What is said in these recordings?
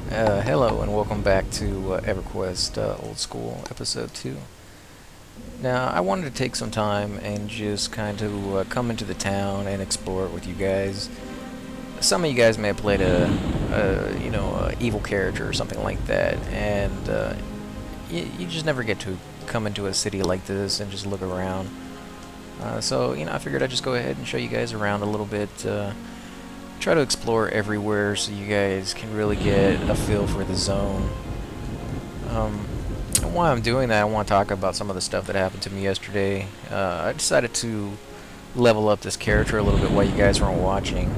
Hello and welcome back to Everquest Old School Episode 2. Now, I wanted to take some time and just kind of come into the town and explore it with you guys. Some of you guys may have played a evil character or something like that, and you just never get to come into a city like this and just look around. So, I figured I'd just go ahead and show you guys around a little bit. Try to explore everywhere so you guys can really get a feel for the zone. And while I'm doing that, I want to talk about some of the stuff that happened to me yesterday. I decided to level up this character a little bit while you guys weren't watching,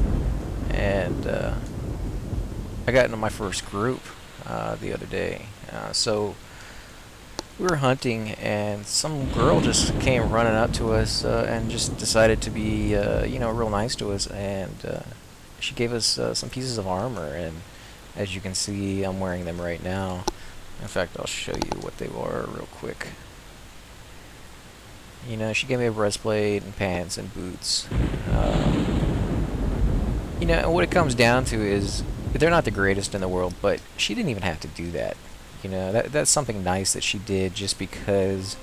and I got into my first group the other day. So we were hunting, and some girl just came running up to us and just decided to be, real nice to us, and she gave us some pieces of armor, and as you can see, I'm wearing them right now. In fact, I'll show you what they are real quick. She gave me a breastplate and pants and boots. And what it comes down to is they're not the greatest in the world, but she didn't even have to do that. That's something nice that she did just because,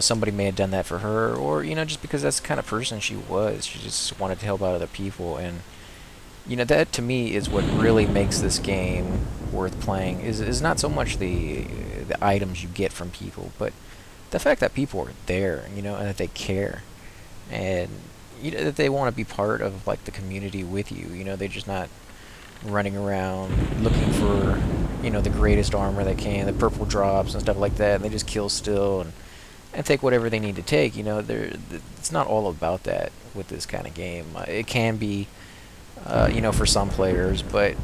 somebody may have done that for her, or, just because that's the kind of person she was. She just wanted to help out other people, and that to me is what really makes this game worth playing, is not so much the items you get from people, but the fact that people are there, and that they care, and that they want to be part of like the community with you. They're just not running around looking for the greatest armor they can, the purple drops and stuff like that, and they just kill still and take whatever they need to take. It's not all about that with this kind of game. It can be for some players, but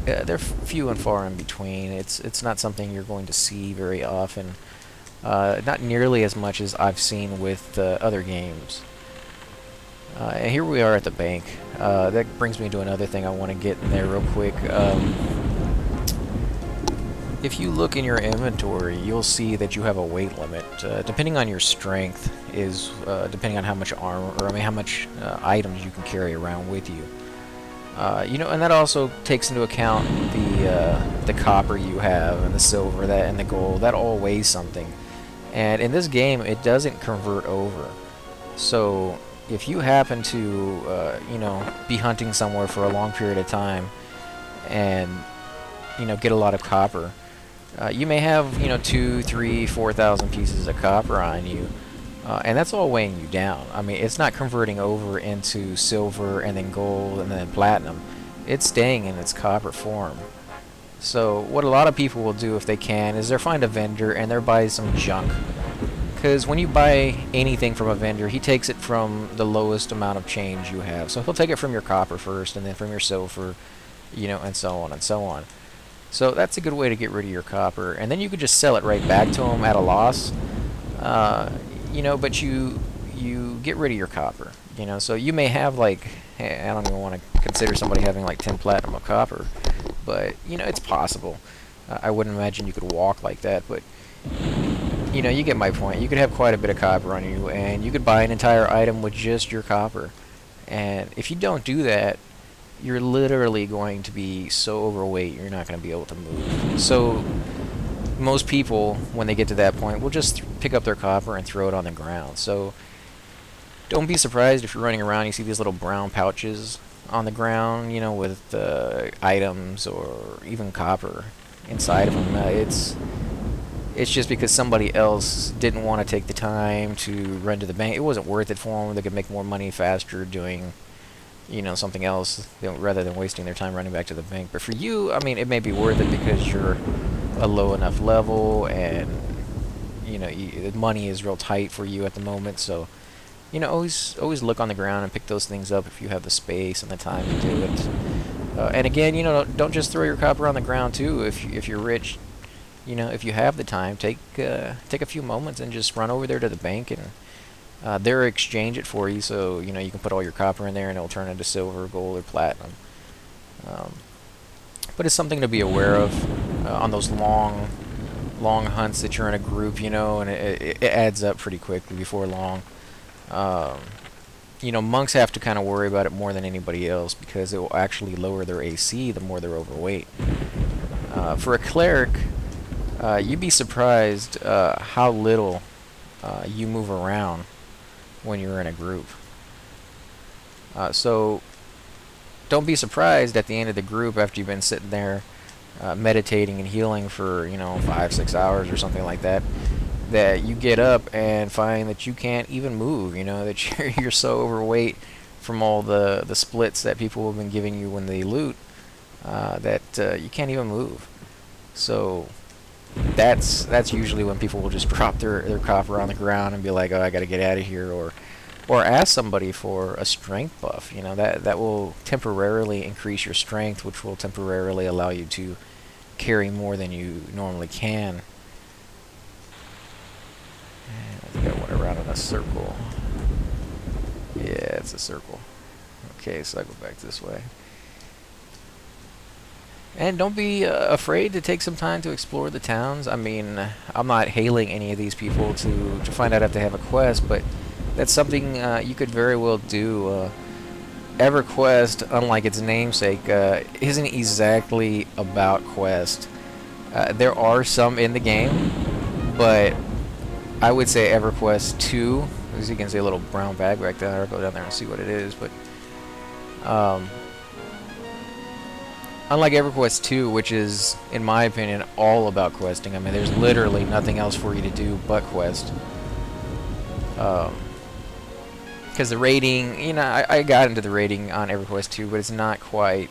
they're few and far in between. It's not something you're going to see very often. Not nearly as much as I've seen with other games. And here we are at the bank. That brings me to another thing I want to get in there real quick. If you look in your inventory, you'll see that you have a weight limit. Depending on your strength is depending on how much armor, or how much items you can carry around with you. And that also takes into account the copper you have, and the silver, and the gold. That all weighs something. And in this game, it doesn't convert over. So if you happen to, be hunting somewhere for a long period of time, and get a lot of copper, you may have 2, 3, 4,000 pieces of copper on you. And that's all weighing you down. I mean, it's not converting over into silver and then gold and then platinum. It's staying in its copper form. So what a lot of people will do if they can is they'll find a vendor and they'll buy some junk. Because when you buy anything from a vendor, he takes it from the lowest amount of change you have. So he'll take it from your copper first, and then from your silver, and so on and so on. So that's a good way to get rid of your copper. And then you could just sell it right back to him at a loss. But you get rid of your copper, so you may have I don't even want to consider somebody having like 10 platinum of copper, but, it's possible. I wouldn't imagine you could walk like that, but, you get my point. You could have quite a bit of copper on you, and you could buy an entire item with just your copper, and if you don't do that, you're literally going to be so overweight, you're not going to be able to move. So most people, when they get to that point, will just pick up their copper and throw it on the ground. So don't be surprised if you're running around, you see these little brown pouches on the ground, with items or even copper inside of them. It's just because somebody else didn't want to take the time to run to the bank. It wasn't worth it for them. They could make more money faster doing something else, rather than wasting their time running back to the bank. But for you, I mean, it may be worth it because you're a low enough level, and the money is real tight for you at the moment. So always look on the ground and pick those things up if you have the space and the time to do it. And again, don't just throw your copper on the ground too. If you're rich, if you have the time, take a few moments and just run over there to the bank, and they'll exchange it for you. So you can put all your copper in there, and it'll turn into silver, gold, or platinum. But it's something to be aware of on those long hunts that you're in a group, and it adds up pretty quickly before long. Monks have to kind of worry about it more than anybody else, because it will actually lower their AC the more they're overweight. For a cleric, you'd be surprised how little you move around when you're in a group. So don't be surprised at the end of the group, after you've been sitting there meditating and healing for 5-6 hours or something like that, that you get up and find that you can't even move. That you're so overweight from all the splits that people have been giving you when they loot, that you can't even move. So that's usually when people will just drop their copper on the ground and be like, oh, I gotta get out of here, or ask somebody for a strength buff. That will temporarily increase your strength, which will temporarily allow you to carry more than you normally can. And I think I went around in a circle. Yeah, it's a circle. Okay, so I go back this way. And don't be afraid to take some time to explore the towns. I mean, I'm not hailing any of these people to find out if they have a quest, but that's something you could very well do. Everquest, unlike its namesake, isn't exactly about quest. There are some in the game, but I would say Everquest 2, as you can see a little brown bag back there, I'll go down there and see what it is, but unlike Everquest 2, which is, in my opinion, all about questing. I mean, there's literally nothing else for you to do but quest. Because the rating, I got into the rating on Everquest 2, but it's not quite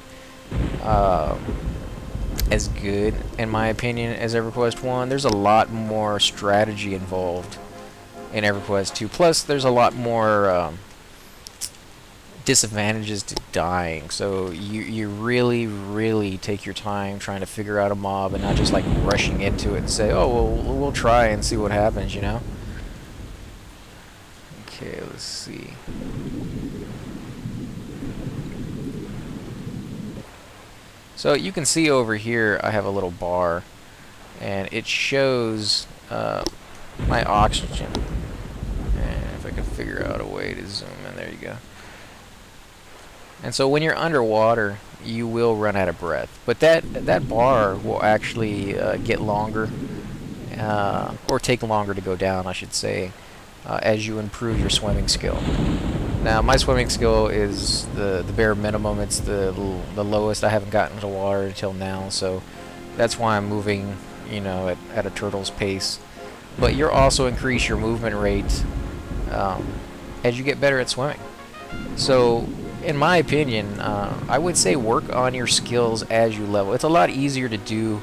as good, in my opinion, as Everquest 1. There's a lot more strategy involved in Everquest 2. Plus, there's a lot more disadvantages to dying. So you really, really take your time trying to figure out a mob and not just like rushing into it and say, oh, well, we'll try and see what happens, Okay, let's see. So you can see over here I have a little bar, and it shows my oxygen. And if I can figure out a way to zoom in, there you go. And so when you're underwater, you will run out of breath. But that bar will actually get longer, or take longer to go down, I should say, as you improve your swimming skill. Now, my swimming skill is the bare minimum. It's the lowest. I haven't gotten into water until now, so that's why I'm moving, at a turtle's pace. But you'll also increase your movement rate as you get better at swimming. So, in my opinion, I would say work on your skills as you level. It's a lot easier to do,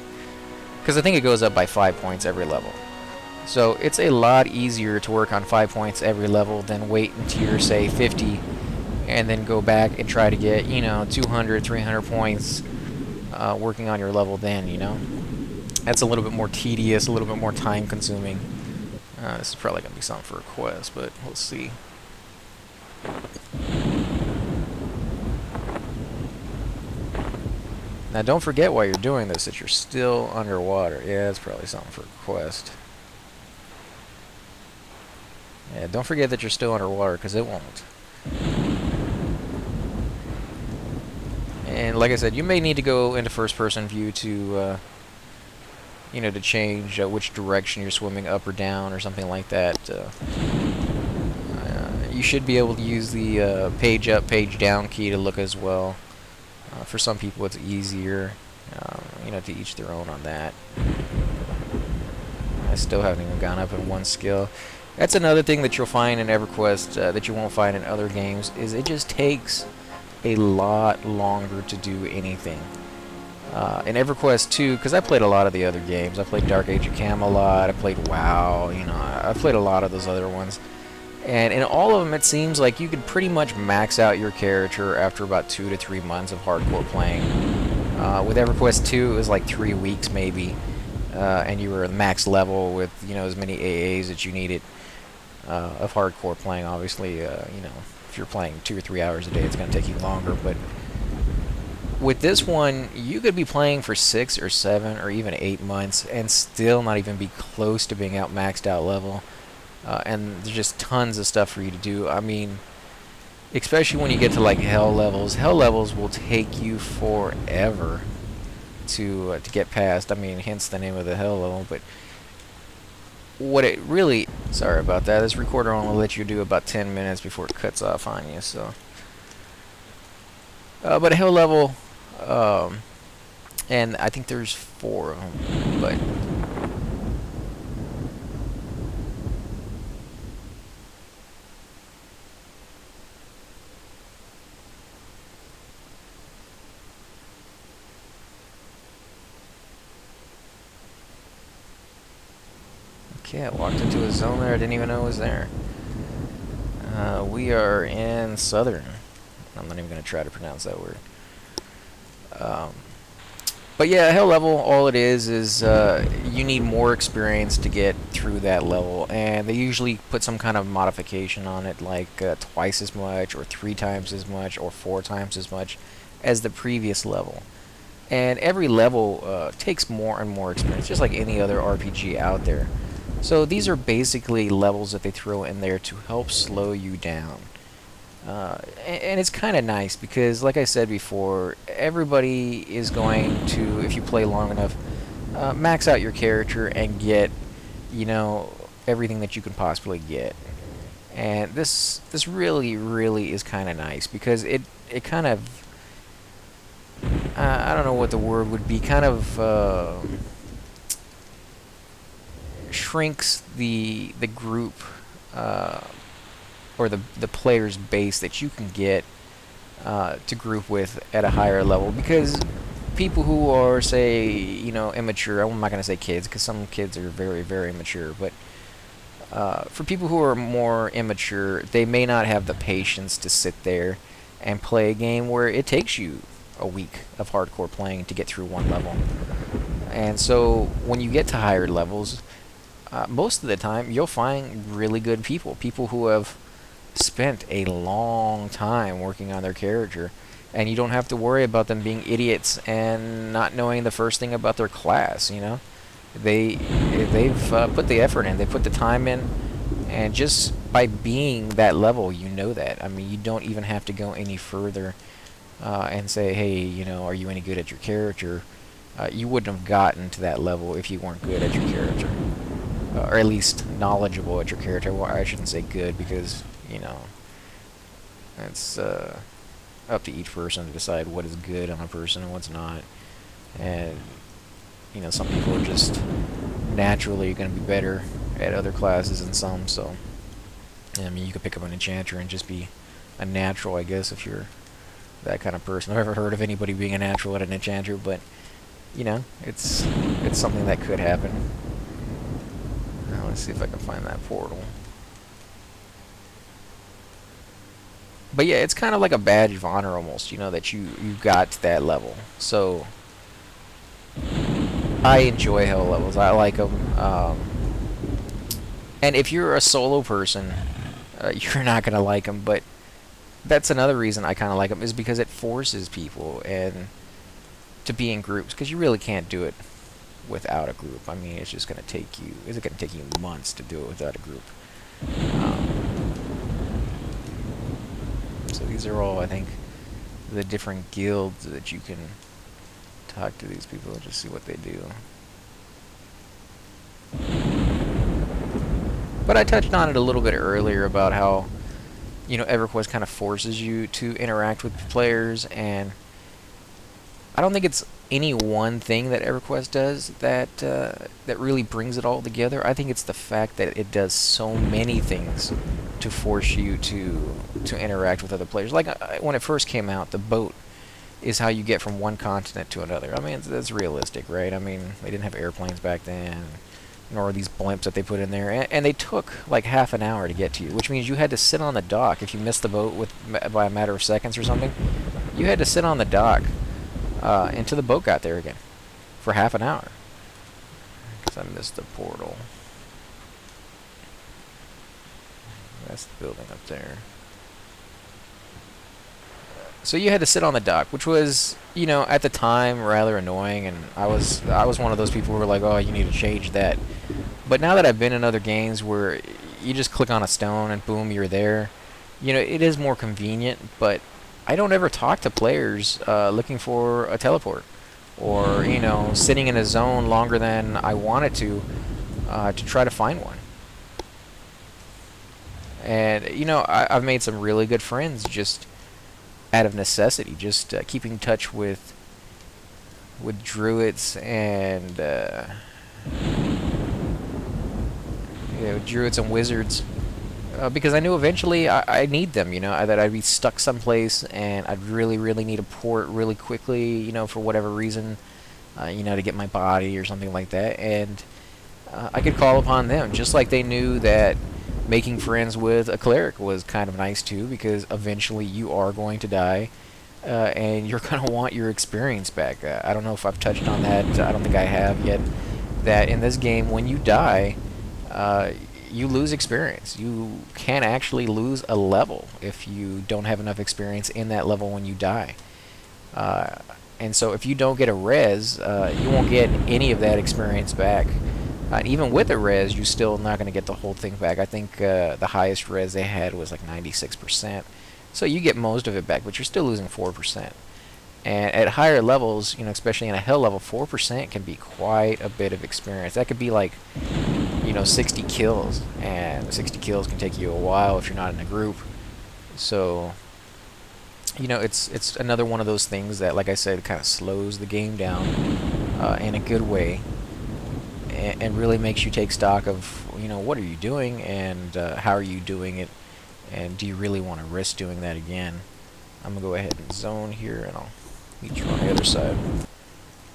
because I think it goes up by 5 points every level. So it's a lot easier to work on 5 points every level than wait until you're, say, 50 and then go back and try to get, 200, 300 points working on your level then, That's a little bit more tedious, a little bit more time consuming. This is probably going to be something for a quest, but we'll see. Now don't forget while you're doing this that you're still underwater. Yeah, it's probably something for a quest. Yeah, don't forget that you're still underwater, because it won't. And like I said, you may need to go into first-person view to, to change which direction you're swimming, up or down, or something like that. You should be able to use the page up, page down key to look as well. For some people, it's easier, to each their own on that. I still haven't even gone up in one skill. That's another thing that you'll find in EverQuest that you won't find in other games, is it just takes a lot longer to do anything. In EverQuest 2, because I played a lot of the other games, I played Dark Age of Camelot, I played WoW, I played a lot of those other ones. And in all of them, it seems like you could pretty much max out your character after about 2 to 3 months of hardcore playing. With EverQuest 2, it was like 3 weeks maybe, and you were max level with as many AAs that you needed of hardcore playing. Obviously, if you're playing 2 or 3 hours a day, it's going to take you longer. But with this one, you could be playing for 6 or 7 or even 8 months and still not even be close to being out maxed out level. And there's just tons of stuff for you to do. I mean, especially when you get to like hell levels. Hell levels will take you forever. to get past. I mean, hence the name of the hell level. But what it really, sorry about that. This recorder only lets you do about 10 minutes before it cuts off on you. So, but a hell level, and I think there's 4 of them. But okay, I walked into a zone there I didn't even know was there. We are in Southern. I'm not even going to try to pronounce that word. But yeah, hell level, all it is you need more experience to get through that level, and they usually put some kind of modification on it, like twice as much, or 3 times as much, or 4 times as much as the previous level. And every level takes more and more experience, just like any other RPG out there. So these are basically levels that they throw in there to help slow you down. And it's kind of nice because, like I said before, everybody is going to, if you play long enough, max out your character and get, you know, everything that you can possibly get. And this really is kind of nice because it kind of, I don't know what the word would be, kind of shrinks the group or the player's base that you can get to group with at a higher level, because people who are, say, you know, immature, I'm not going to say kids because some kids are very immature, but for people who are more immature, they may not have the patience to sit there and play a game where it takes you a week of hardcore playing to get through one level. And so when you get to higher levels, most of the time you'll find really good people who have spent a long time working on their character, and you don't have to worry about them being idiots and not knowing the first thing about their class. You know, they've put the effort in, they put the time in, and just by being that level, you know that. I mean, you don't even have to go any further and say, hey, you know, are you any good at your character? You wouldn't have gotten to that level if you weren't good at your character, or at least knowledgeable at your character. Well, I shouldn't say good, because, you know, it's up to each person to decide what is good on a person and what's not. And, you know, some people are just naturally going to be better at other classes than some, so, I mean, you could pick up an enchanter and just be a natural, I guess, if you're that kind of person. I've never heard of anybody being a natural at an enchanter, but, you know, it's something that could happen. Now, let's see if I can find that portal. But yeah, it's kind of like a badge of honor almost, you know, that you got to that level. So I enjoy hell levels. I like them. And if you're a solo person, you're not gonna like them. But that's another reason I kind of like them, is because it forces people and to be in groups, because you really can't do it without a group. I mean, it's just gonna take you. Is it gonna take you months to do it without a group? So these are all, I think, the different guilds that you can talk to these people and just see what they do. But I touched on it a little bit earlier about how, you know, Everquest kind of forces you to interact with players, and I don't think it's any one thing that Everquest does that that really brings it all together. I think it's the fact that it does so many things to force you to interact with other players. Like when it first came out, the boat is how you get from one continent to another. I mean, that's realistic, right? I mean, they didn't have airplanes back then, nor these blimps that they put in there, and they took like half an hour to get to you, which means you had to sit on the dock. If you missed the boat by a matter of seconds or something, you had to sit on the dock until the boat got there again for half an hour. Because I missed the portal. That's the building up there. So you had to sit on the dock, which was, you know, at the time rather annoying, and I was one of those people who were like, oh, you need to change that. But now that I've been in other games where you just click on a stone and boom, you're there, you know, it is more convenient, but I don't ever talk to players looking for a teleport. or you know, sitting in a zone longer than I wanted to try to find one. And you know, I've made some really good friends just out of necessity, just keeping in touch with druids and you know, druids and wizards, because I knew eventually I need them. You know, that I'd be stuck someplace and I'd really need a port really quickly. You know, for whatever reason, you know, to get my body or something like that, and I could call upon them, just like they knew that making friends with a cleric was kind of nice too, because eventually you are going to die, and you're going to want your experience back. I don't know if I've touched on that. I don't think I have yet. That in this game, when you die, you lose experience. You can actually lose a level if you don't have enough experience in that level when you die. And so if you don't get a res, you won't get any of that experience back. Even with a res, you're still not going to get the whole thing back. I think the highest res they had was like 96%. So you get most of it back, but you're still losing 4%. And at higher levels, you know, especially in a hell level, 4% can be quite a bit of experience. That could be like, you know, 60 kills. And 60 kills can take you a while if you're not in a group. So, you know, it's another one of those things that, like I said, kind of slows the game down in a good way. And really makes you take stock of, you know, what are you doing, and how are you doing it, and do you really want to risk doing that again. I'm going to go ahead and zone here, and I'll meet you on the other side.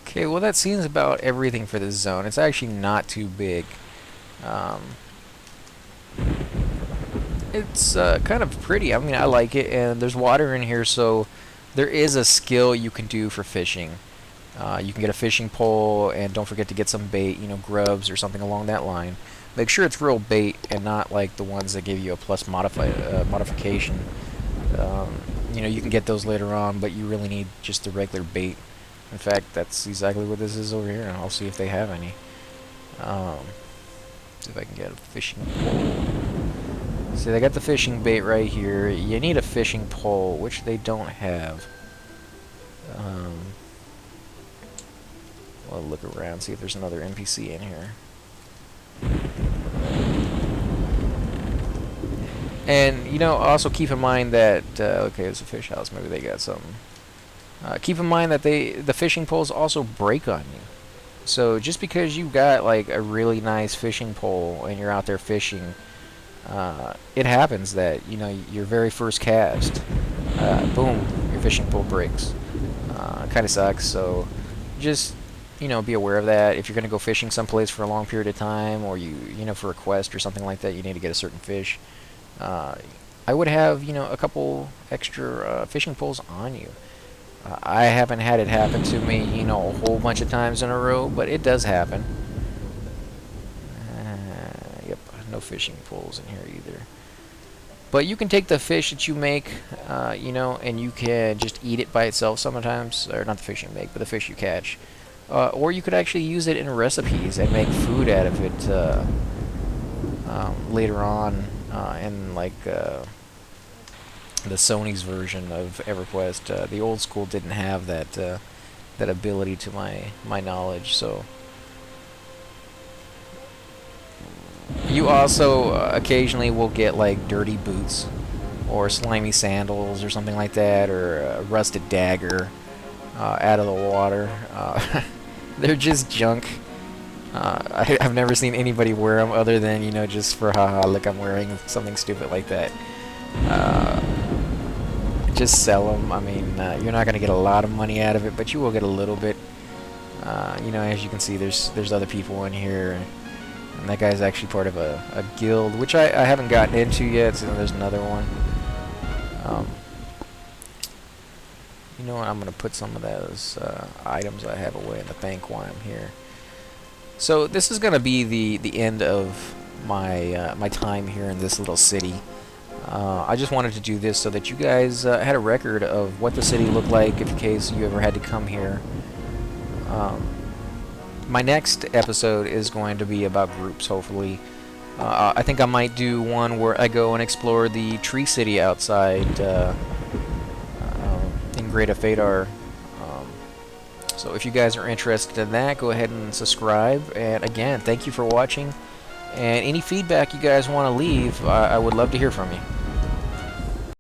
Okay, well that seems about everything for this zone. It's actually not too big. It's kind of pretty. I mean, I like it, and there's water in here, so there is a skill you can do for fishing. You can get a fishing pole, and don't forget to get some bait, you know, grubs or something along that line. Make sure it's real bait and not like the ones that give you a plus modification. You know, you can get those later on, but you really need just the regular bait. In fact, that's exactly what this is over here, and I'll see if they have any. See if I can get a fishing pole. See, they got the fishing bait right here. You need a fishing pole, which they don't have. I'll look around, see if there's another NPC in here. And, you know, also keep in mind that, okay, there's a fish house, maybe they got something. Keep in mind that the fishing poles also break on you. So just because you got, like, a really nice fishing pole and you're out there fishing, it happens that, you know, your very first cast, boom, your fishing pole breaks. Kind of sucks, so just, you know, be aware of that. If you're going to go fishing someplace for a long period of time, or you know, for a quest or something like that, you need to get a certain fish. I would have, you know, a couple extra fishing poles on you. I haven't had it happen to me, you know, a whole bunch of times in a row, but it does happen. Yep, no fishing poles in here either. But you can take the fish that you make, you know, and you can just eat it by itself sometimes, or not the fish you make, but the fish you catch. Or you could actually use it in recipes and make food out of it later on in, like, the Sony's version of Everquest. The old school didn't have that that ability to my knowledge, so. You also occasionally will get, like, dirty boots or slimy sandals or something like that, or a rusted dagger out of the water. They're just junk. I've never seen anybody wear them other than, you know, just for haha, look, I'm wearing something stupid like that. Just sell them. I mean, you're not going to get a lot of money out of it, but you will get a little bit. You know, as you can see, there's other people in here. And that guy's actually part of a guild, which I haven't gotten into yet, so there's another one. You know what, I'm going to put some of those items I have away in the bank while I'm here. So this is going to be the end of my my time here in this little city. I just wanted to do this so that you guys had a record of what the city looked like if in case you ever had to come here. My next episode is going to be about groups, hopefully. I think I might do one where I go and explore the tree city outside in Greater Fadar. So if you guys are interested in that, go ahead and subscribe. And again, thank you for watching. And any feedback you guys want to leave, I would love to hear from you.